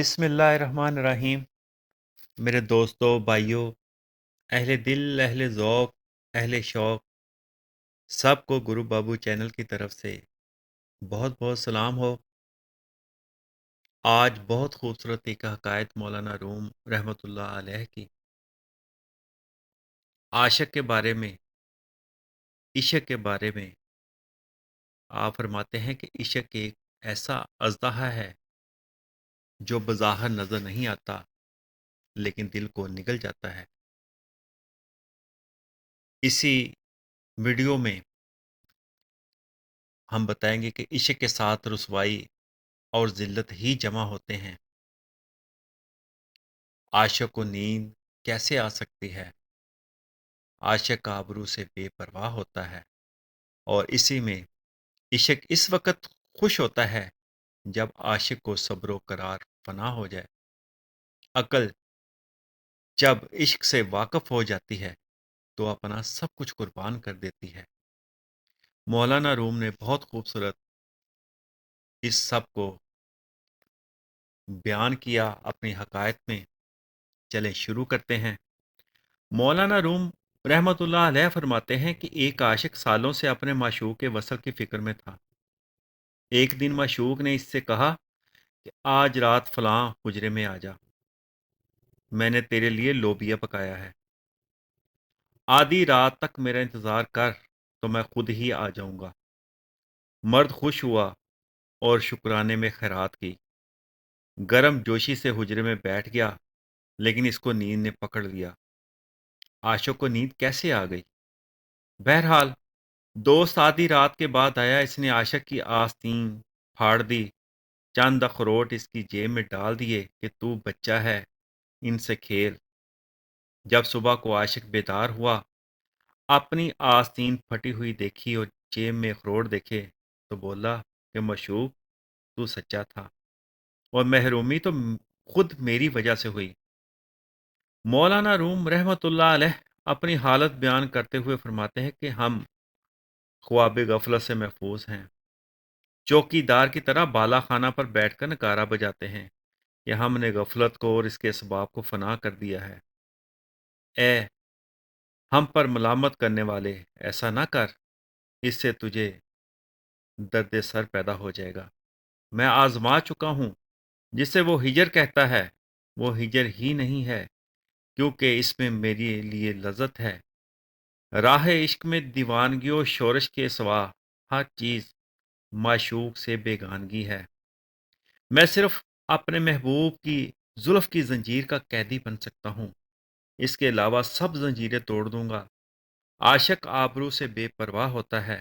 بسم اللہ الرحمن الرحیم۔ میرے دوستوں، بھائیوں، اہل دل، اہل ذوق، اہل شوق، سب کو گرو بابو چینل کی طرف سے بہت بہت سلام ہو۔ آج بہت خوبصورت ایک حکایت مولانا روم رحمۃ اللہ علیہ کی عاشق کے بارے میں، عشق کے بارے میں۔ آپ فرماتے ہیں کہ عشق ایک ایسا اژدہا ہے جو بظاہر نظر نہیں آتا لیکن دل کو نگل جاتا ہے۔ اسی ویڈیو میں ہم بتائیں گے کہ عشق کے ساتھ رسوائی اور ذلت ہی جمع ہوتے ہیں۔ عاشق کو نیند کیسے آ سکتی ہے؟ عاشق آبرو سے بے پرواہ ہوتا ہے، اور اسی میں عشق اس وقت خوش ہوتا ہے جب عاشق کو صبر و قرار فنا ہو جائے۔ عقل جب عشق سے واقف ہو جاتی ہے تو اپنا سب کچھ قربان کر دیتی ہے۔ مولانا روم نے بہت خوبصورت اس سب کو بیان کیا اپنی حکایت میں۔ چلیں شروع کرتے ہیں۔ مولانا روم رحمۃ اللہ علیہ فرماتے ہیں کہ ایک عاشق سالوں سے اپنے معشوق کے وصل کی فکر میں تھا۔ ایک دن معشوق نے اس سے کہا کہ آج رات فلاں حجرے میں آ جا، میں نے تیرے لیے لوبیا پکایا ہے، آدھی رات تک میرا انتظار کر تو میں خود ہی آ جاؤں گا۔ مرد خوش ہوا اور شکرانے میں خیرات کی، گرم جوشی سے حجرے میں بیٹھ گیا، لیکن اس کو نیند نے پکڑ لیا۔ عاشق کو نیند کیسے آ گئی؟ بہرحال دوست آدھی رات کے بعد آیا، اس نے عاشق کی آستین پھاڑ دی، چند اخروٹ اس کی جیب میں ڈال دیے کہ تو بچہ ہے، ان سے کھیل۔ جب صبح کو عاشق بیدار ہوا، اپنی آستین پھٹی ہوئی دیکھی اور جیب میں اخروٹ دیکھے تو بولا کہ معشوق تو سچا تھا، اور محرومی تو خود میری وجہ سے ہوئی۔ مولانا روم رحمۃ اللہ علیہ اپنی حالت بیان کرتے ہوئے فرماتے ہیں کہ ہم خواب غفلت سے محفوظ ہیں، چوکی دار کی طرح بالا خانہ پر بیٹھ کر نکارہ بجاتے ہیں کہ ہم نے غفلت کو اور اس کے اسباب کو فنا کر دیا ہے۔ اے ہم پر ملامت کرنے والے، ایسا نہ کر، اس سے تجھے درد سر پیدا ہو جائے گا۔ میں آزما چکا ہوں، جسے وہ ہجر کہتا ہے وہ ہجر ہی نہیں ہے، کیونکہ اس میں میرے لیے لذت ہے۔ راہ عشق میں دیوانگی و شورش کے سوا ہر چیز معشوق سے بیگانگی ہے۔ میں صرف اپنے محبوب کی زلف کی زنجیر کا قیدی بن سکتا ہوں، اس کے علاوہ سب زنجیریں توڑ دوں گا۔ عاشق آبرو سے بے پرواہ ہوتا ہے،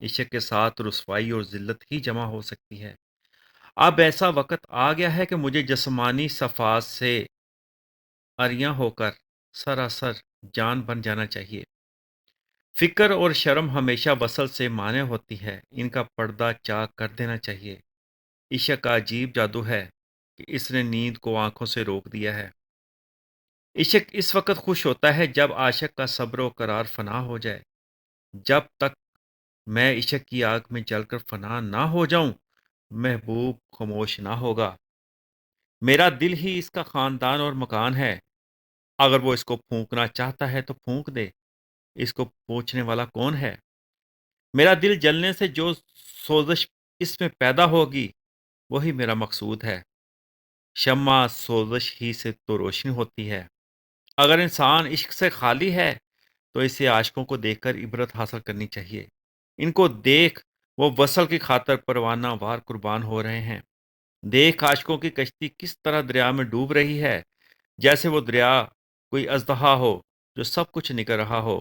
عشق کے ساتھ رسوائی اور ذلت ہی جمع ہو سکتی ہے۔ اب ایسا وقت آ گیا ہے کہ مجھے جسمانی صفات سے عریاں ہو کر سراسر جان بن جانا چاہیے۔ فکر اور شرم ہمیشہ وصل سے مانع ہوتی ہے، ان کا پردہ چاک کر دینا چاہیے۔ عشق کا عجیب جادو ہے کہ اس نے نیند کو آنکھوں سے روک دیا ہے۔ عشق اس وقت خوش ہوتا ہے جب عاشق کا صبر و قرار فنا ہو جائے۔ جب تک میں عشق کی آگ میں جل کر فنا نہ ہو جاؤں، محبوب خاموش نہ ہوگا۔ میرا دل ہی اس کا خاندان اور مکان ہے، اگر وہ اس کو پھونکنا چاہتا ہے تو پھونک دے، اس کو پوچھنے والا کون ہے؟ میرا دل جلنے سے جو سوزش اس میں پیدا ہوگی وہی میرا مقصود ہے۔ شمع سوزش ہی سے تو روشنی ہوتی ہے۔ اگر انسان عشق سے خالی ہے تو اسے عاشقوں کو دیکھ کر عبرت حاصل کرنی چاہیے۔ ان کو دیکھ وہ وصل کی خاطر پروانہ وار قربان ہو رہے ہیں۔ دیکھ عاشقوں کی کشتی کس طرح دریا میں ڈوب رہی ہے، جیسے وہ دریا کوئی اژدہا ہو جو سب کچھ نگل رہا ہو۔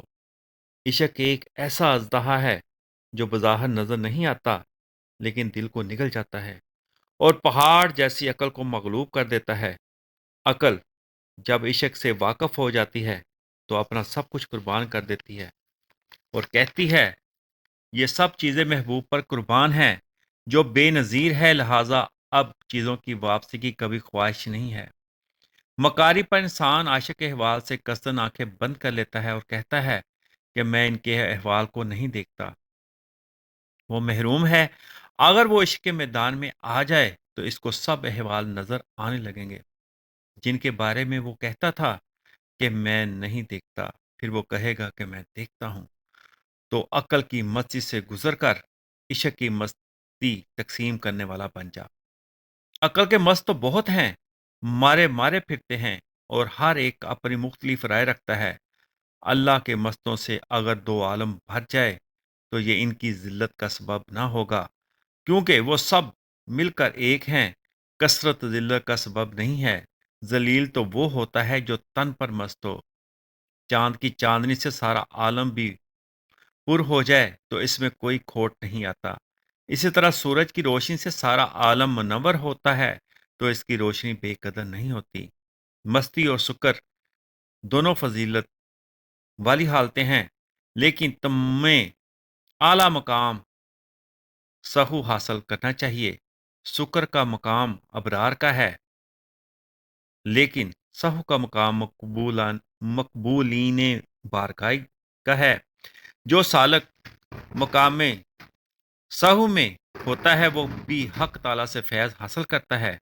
عشق ایک ایسا اژدہا ہے جو بظاہر نظر نہیں آتا لیکن دل کو نگل جاتا ہے اور پہاڑ جیسی عقل کو مغلوب کر دیتا ہے۔ عقل جب عشق سے واقف ہو جاتی ہے تو اپنا سب کچھ قربان کر دیتی ہے اور کہتی ہے یہ سب چیزیں محبوب پر قربان ہیں جو بے نظیر ہے، لہٰذا اب چیزوں کی واپسی کی کبھی خواہش نہیں ہے۔ مکاری پر انسان عاشق کے احوال سے قصدن آنکھیں بند کر لیتا ہے اور کہتا ہے کہ میں ان کے احوال کو نہیں دیکھتا۔ وہ محروم ہے، اگر وہ عشق کے میدان میں آ جائے تو اس کو سب احوال نظر آنے لگیں گے جن کے بارے میں وہ کہتا تھا کہ میں نہیں دیکھتا، پھر وہ کہے گا کہ میں دیکھتا ہوں۔ تو عقل کی مسجد سے گزر کر عشق کی مستی تقسیم کرنے والا بن جا۔ عقل کے مست تو بہت ہیں، مارے مارے پھرتے ہیں، اور ہر ایک اپنی مختلف رائے رکھتا ہے۔ اللہ کے مستوں سے اگر دو عالم بھر جائے تو یہ ان کی ذلت کا سبب نہ ہوگا، کیونکہ وہ سب مل کر ایک ہیں۔ کثرت ذلت کا سبب نہیں ہے، ذلیل تو وہ ہوتا ہے جو تن پر مست ہو۔ چاند کی چاندنی سے سارا عالم بھی پر ہو جائے تو اس میں کوئی کھوٹ نہیں آتا۔ اسی طرح سورج کی روشنی سے سارا عالم منور ہوتا ہے تو اس کی روشنی بے قدر نہیں ہوتی۔ مستی اور سکر دونوں فضیلت والی حالتیں ہیں، لیکن تمہیں اعلیٰ مقام سہو حاصل کرنا چاہیے۔ سکر کا مقام ابرار کا ہے، لیکن سہو کا مقام مقبولین بارگاہ کا ہے۔ جو سالک مقام میں سہو میں ہوتا ہے وہ بھی حق تعالیٰ سے فیض حاصل کرتا ہے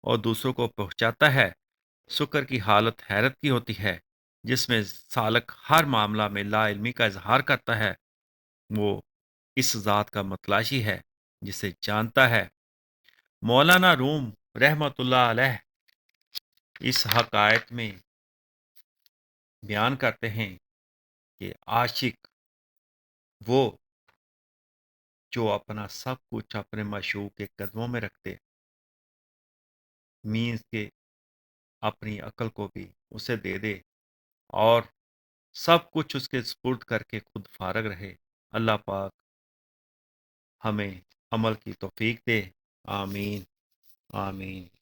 اور دوسروں کو پہنچاتا ہے۔ سکر کی حالت حیرت کی ہوتی ہے، جس میں سالک ہر معاملہ میں لا علمی کا اظہار کرتا ہے۔ وہ اس ذات کا متلاشی ہے جسے جانتا ہے۔ مولانا روم رحمۃ اللہ علیہ اس حقائق میں بیان کرتے ہیں کہ عاشق وہ جو اپنا سب کچھ اپنے معشوق کے قدموں میں رکھتے، مینز کے اپنی عقل کو بھی اسے دے دے اور سب کچھ اس کے سپرد کر کے خود فارغ رہے۔ اللہ پاک ہمیں عمل کی توفیق دے۔ آمین آمین۔